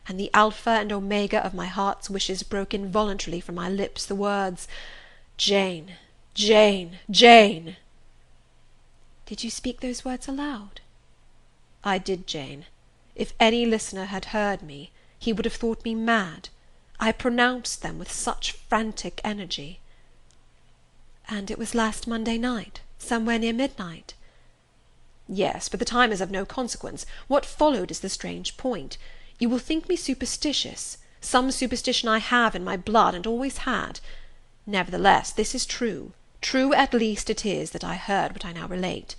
and the Alpha and Omega of my heart's wishes broke involuntarily from my lips the words, "Jane, Jane, Jane!" "Did you speak those words aloud?" "I did, Jane. If any listener had heard me, he would have thought me mad. I pronounced them with such frantic energy." "And it was last Monday night, somewhere near midnight?" "Yes, but the time is of no consequence. What followed is the strange point. You will think me superstitious. Some superstition I have in my blood, and always had. Nevertheless, this is true. True at least it is that I heard what I now relate.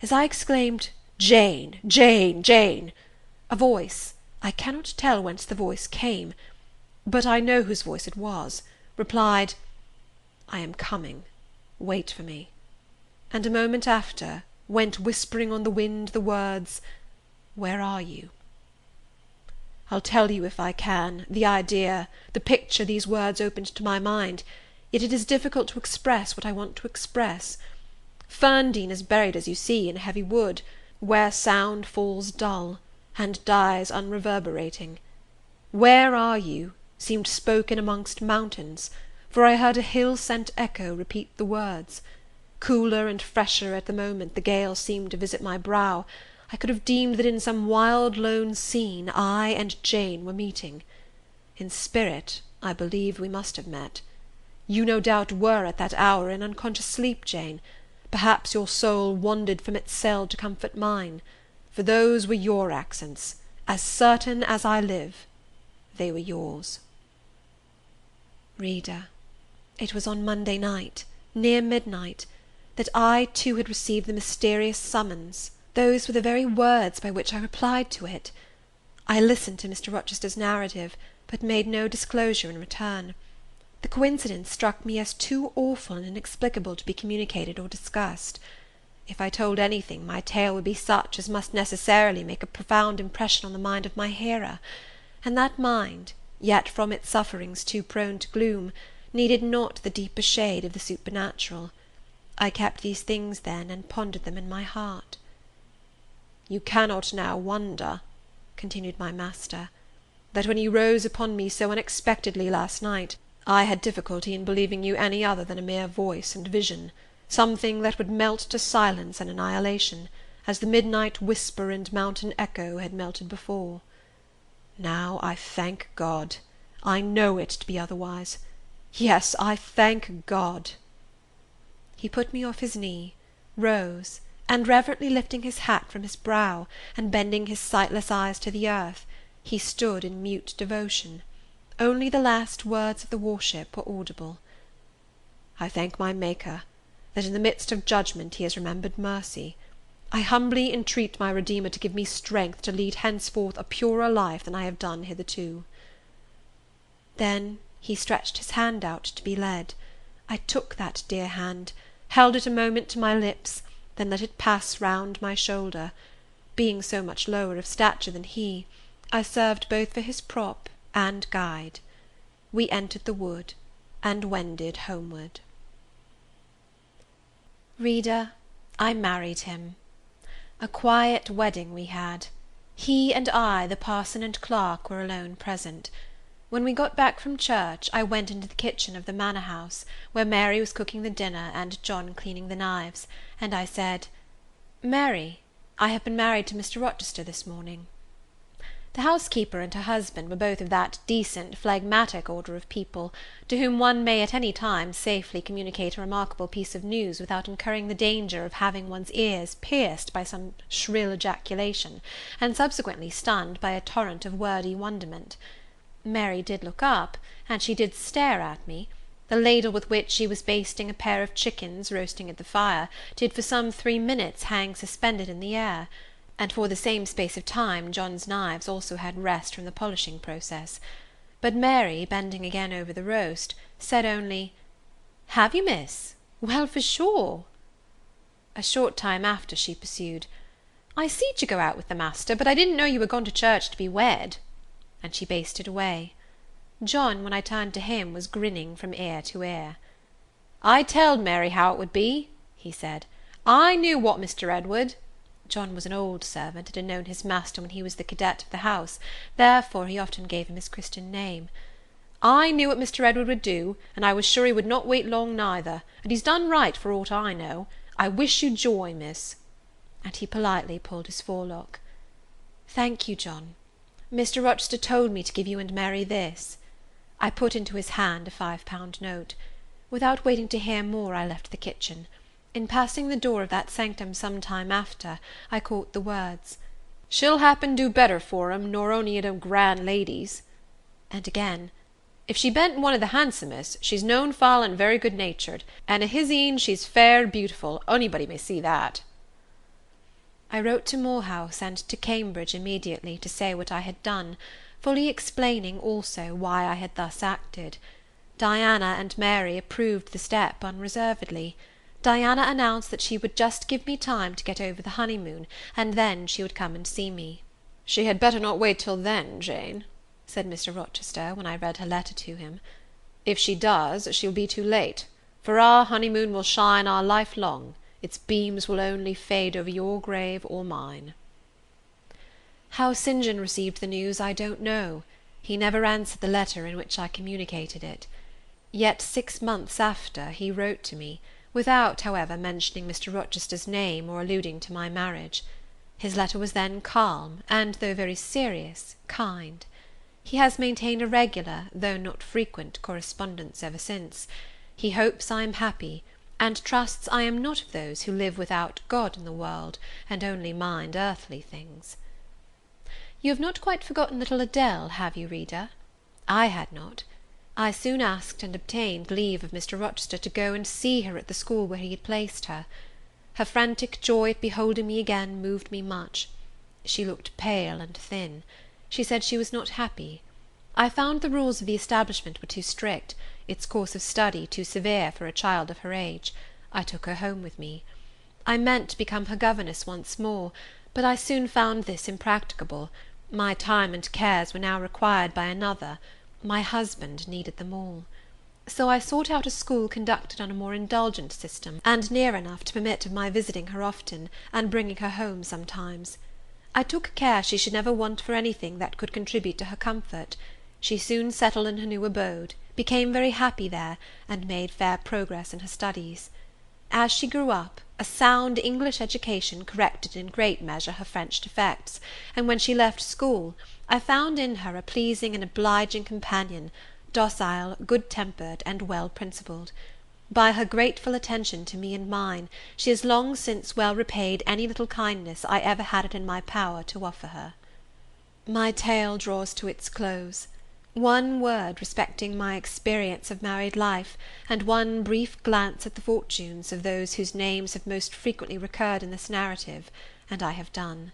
As I exclaimed, 'Jane, Jane, Jane!' a voice, I cannot tell whence the voice came, but I know whose voice it was, replied, 'I am coming, wait for me,' and a moment after went whispering on the wind the words, 'Where are you?' I'll tell you, if I can, the idea, the picture these words opened to my mind, yet it is difficult to express what I want to express. Ferndean is buried, as you see, in a heavy wood, where sound falls dull, and dies unreverberating. 'Where are you?' seemed spoken amongst mountains, for I heard a hill-sent echo repeat the words. Cooler and fresher at the moment the gale seemed to visit my brow, I could have deemed that in some wild lone scene I and Jane were meeting. In spirit, I believe we must have met. You no doubt were at that hour in unconscious sleep, Jane. Perhaps your soul wandered from its cell to comfort mine, for those were your accents, as certain as I live, they were yours. Reader, it was on Monday night, near midnight, that I too had received the mysterious summons. Those were the very words by which I replied to it. I listened to Mr. Rochester's narrative, but made no disclosure in return. The coincidence struck me as too awful and inexplicable to be communicated or discussed. If I told anything, my tale would be such as must necessarily make a profound impression on the mind of my hearer, and that mind, yet from its sufferings too prone to gloom, needed not the deeper shade of the supernatural. I kept these things then, and pondered them in my heart. "You cannot now wonder," continued my master, "that when you rose upon me so unexpectedly last night, I had difficulty in believing you any other than a mere voice and vision, something that would melt to silence and annihilation, as the midnight whisper and mountain echo had melted before. Now I thank God. I know it to be otherwise. Yes, I thank God." He put me off his knee, rose, and reverently lifting his hat from his brow, and bending his sightless eyes to the earth, he stood in mute devotion. Only the last words of the worship were audible. "I thank my Maker, that in the midst of judgment he has remembered mercy. I humbly entreat my Redeemer to give me strength to lead henceforth a purer life than I have done hitherto." Then he stretched his hand out to be led. I took that dear hand, held it a moment to my lips, then let it pass round my shoulder. Being so much lower of stature than he, I served both for his prop and guide. We entered the wood, and wended homeward. Reader, I married him. A quiet wedding we had. He and I, the parson and clerk, were alone present. When we got back from church, I went into the kitchen of the manor house, where Mary was cooking the dinner and John cleaning the knives, and I said, "Mary, I have been married to Mr. Rochester this morning." The housekeeper and her husband were both of that decent, phlegmatic order of people, to whom one may at any time safely communicate a remarkable piece of news without incurring the danger of having one's ears pierced by some shrill ejaculation, and subsequently stunned by a torrent of wordy wonderment. Mary did look up, and she did stare at me. The ladle with which she was basting a pair of chickens roasting at the fire did for some 3 minutes hang suspended in the air, and for the same space of time John's knives also had rest from the polishing process. But Mary, bending again over the roast, said only, "Have you, miss? Well, for sure." A short time after she pursued, "I seed you go out with the master, but I didn't know you were gone to church to be wed," and she basted away. John, when I turned to him, was grinning from ear to ear. "I telled Mary how it would be," he said. "I knew what Mr. Edward—" John was an old servant, and had known his master when he was the cadet of the house, therefore he often gave him his Christian name. "I knew what Mr. Edward would do, and I was sure he would not wait long neither, and he's done right for aught I know. I wish you joy, miss." And he politely pulled his forelock. "Thank you, John. Mr. Rochester told me to give you and Mary this." I put into his hand a £5 note. Without waiting to hear more, I left the kitchen. In passing the door of that sanctum some time after, I caught the words, "She'll happen do better for 'em nor ony of them grand ladies." And again, "If she ben't one of the handsomest, she's known foul and very good-natured, and a his een she's fair beautiful, onybody may see that." I wrote to Moor House and to Cambridge immediately to say what I had done, fully explaining also why I had thus acted. Diana and Mary approved the step unreservedly. Diana announced that she would just give me time to get over the honeymoon, and then she would come and see me. "She had better not wait till then, Jane," said Mr. Rochester, when I read her letter to him. "If she does, she'll be too late, for our honeymoon will shine our life long. Its beams will only fade over your grave or mine." How St. John received the news I don't know. He never answered the letter in which I communicated it. Yet 6 months after he wrote to me, without, however, mentioning Mr. Rochester's name or alluding to my marriage. His letter was then calm, and, though very serious, kind. He has maintained a regular, though not frequent, correspondence ever since. He hopes I am happy, and trusts I am not of those who live without God in the world, and only mind earthly things. You have not quite forgotten little Adele, have you, reader? I had not. I soon asked and obtained leave of Mr. Rochester to go and see her at the school where he had placed her. Her frantic joy at beholding me again moved me much. She looked pale and thin. She said she was not happy. I found the rules of the establishment were too strict, its course of study too severe for a child of her age. I took her home with me. I meant to become her governess once more, but I soon found this impracticable. My time and cares were now required by another. My husband needed them all. So I sought out a school conducted on a more indulgent system, and near enough to permit of my visiting her often, and bringing her home sometimes. I took care she should never want for anything that could contribute to her comfort. She soon settled in her new abode, became very happy there, and made fair progress in her studies. As she grew up, a sound English education corrected in great measure her French defects, and when she left school, I found in her a pleasing and obliging companion, docile, good-tempered, and well-principled. By her grateful attention to me and mine, she has long since well repaid any little kindness I ever had it in my power to offer her. My tale draws to its close. One word respecting my experience of married life, and one brief glance at the fortunes of those whose names have most frequently recurred in this narrative, and I have done.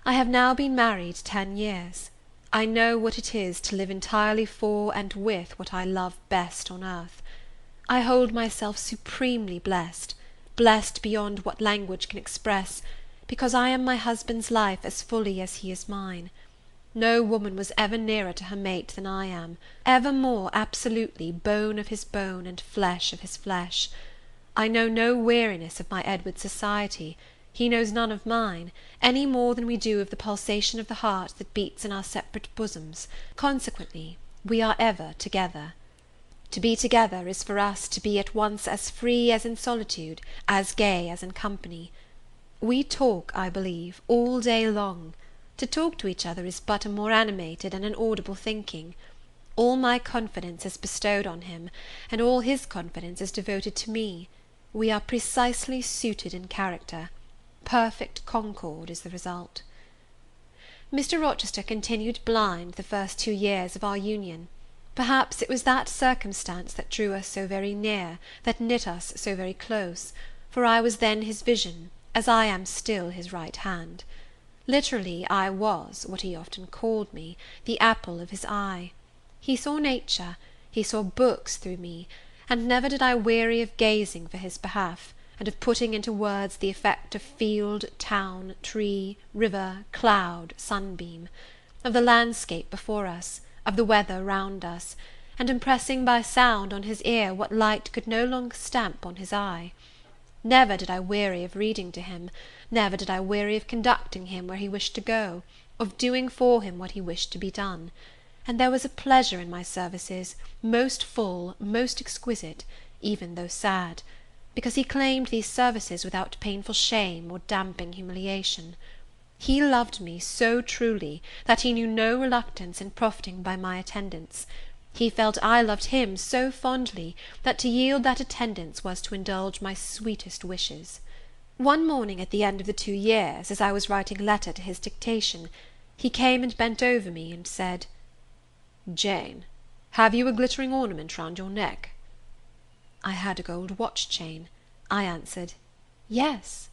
I have now been married 10 years. I know what it is to live entirely for and with what I love best on earth. I hold myself supremely blessed, blessed beyond what language can express, because I am my husband's life as fully as he is mine. No woman was ever nearer to her mate than I am, ever more absolutely bone of his bone and flesh of his flesh. I know no weariness of my Edward's society, he knows none of mine, any more than we do of the pulsation of the heart that beats in our separate bosoms. Consequently, we are ever together. To be together is for us to be at once as free as in solitude, as gay as in company. We talk, I believe, all day long. To talk to each other is but a more animated and an audible thinking. All my confidence is bestowed on him, and all his confidence is devoted to me. We are precisely suited in character. Perfect concord is the result. Mr. Rochester continued blind the first 2 years of our union. Perhaps it was that circumstance that drew us so very near, that knit us so very close, for I was then his vision, as I am still his right hand. Literally, I was, what he often called me, the apple of his eye. He saw nature, he saw books through me, and never did I weary of gazing for his behalf, and of putting into words the effect of field, town, tree, river, cloud, sunbeam; of the landscape before us, of the weather round us, and impressing by sound on his ear what light could no longer stamp on his eye. Never did I weary of reading to him, never did I weary of conducting him where he wished to go, of doing for him what he wished to be done; and there was a pleasure in my services, most full, most exquisite, even though sad, because he claimed these services without painful shame or damping humiliation. He loved me so truly, that he knew no reluctance in profiting by my attendance. He felt I loved him so fondly, that to yield that attendance was to indulge my sweetest wishes. One morning at the end of the 2 years, as I was writing a letter to his dictation, he came and bent over me, and said, "Jane, have you a glittering ornament round your neck?" I had a gold watch chain. I answered, "Yes."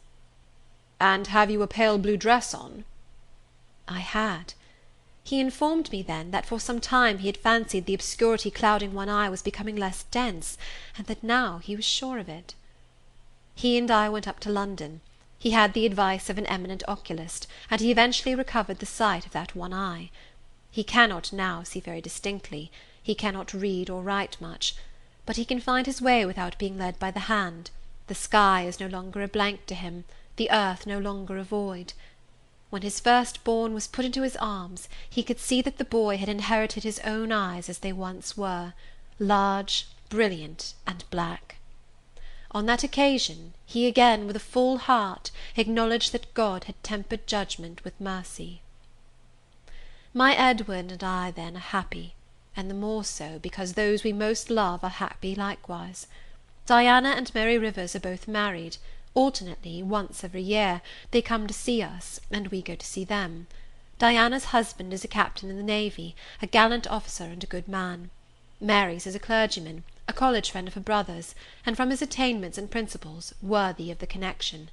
"And have you a pale blue dress on?" I had. He informed me then, that for some time he had fancied the obscurity clouding one eye was becoming less dense, and that now he was sure of it. He and I went up to London. He had the advice of an eminent oculist, and he eventually recovered the sight of that one eye. He cannot now see very distinctly, he cannot read or write much, but he can find his way without being led by the hand. The sky is no longer a blank to him, the earth no longer a void. When his first-born was put into his arms, he could see that the boy had inherited his own eyes as they once were, large, brilliant, and black. On that occasion, he again, with a full heart, acknowledged that God had tempered judgment with mercy. My Edward and I then are happy, and the more so, because those we most love are happy likewise. Diana and Mary Rivers are both married. Alternately, once every year, they come to see us, and we go to see them. Diana's husband is a captain in the navy, a gallant officer and a good man. Mary's is a clergyman, a college friend of her brother's, and from his attainments and principles, worthy of the connection.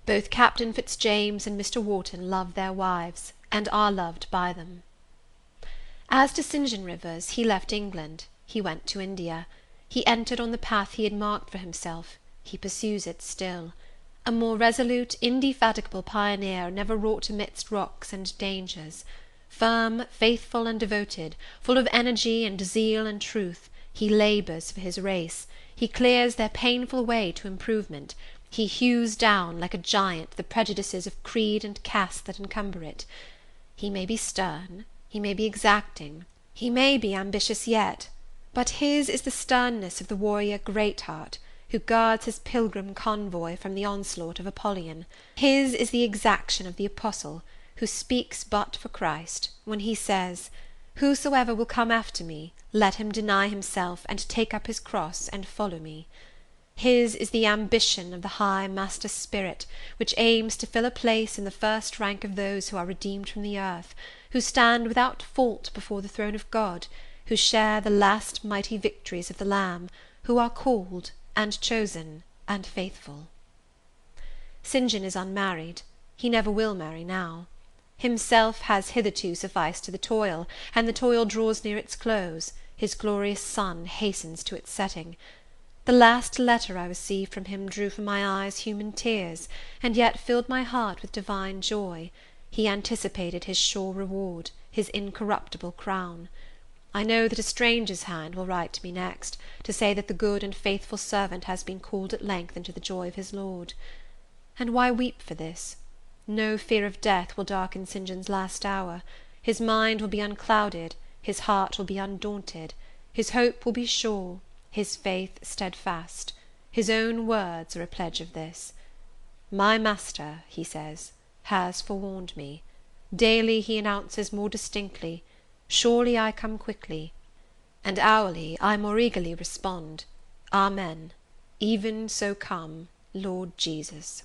Both Captain Fitzjames and Mr. Wharton love their wives, and are loved by them. As to St. John Rivers, he left England, he went to India. He entered on the path he had marked for himself, he pursues it still. A more resolute, indefatigable pioneer never wrought amidst rocks and dangers. Firm, faithful, and devoted, full of energy and zeal and truth, he labours for his race, he clears their painful way to improvement, he hews down, like a giant, the prejudices of creed and caste that encumber it. He may be stern, he may be exacting, he may be ambitious yet, But his is the sternness of the warrior Greatheart, who guards his pilgrim convoy from the onslaught of Apollyon. His is the exaction of the apostle, who speaks but for Christ, when he says, "Whosoever will come after me, let him deny himself, and take up his cross, and follow me." His is the ambition of the high master spirit, which aims to fill a place in the first rank of those who are redeemed from the earth, who stand without fault before the throne of God, who share the last mighty victories of the Lamb, who are called, and chosen, and faithful. St. John is unmarried. He never will marry now. Himself has hitherto sufficed to the toil, and the toil draws near its close, his glorious sun hastens to its setting. The last letter I received from him drew from my eyes human tears, and yet filled my heart with divine joy. He anticipated his sure reward, his incorruptible crown. I know that a stranger's hand will write to me next, to say that the good and faithful servant has been called at length into the joy of his Lord. And why weep for this? No fear of death will darken St. John's last hour. His mind will be unclouded, his heart will be undaunted, his hope will be sure, his faith steadfast. His own words are a pledge of this. "My Master," he says, "has forewarned me. Daily he announces more distinctly, 'Surely I come quickly,' and hourly I more eagerly respond, 'Amen. Even so come, Lord Jesus.'"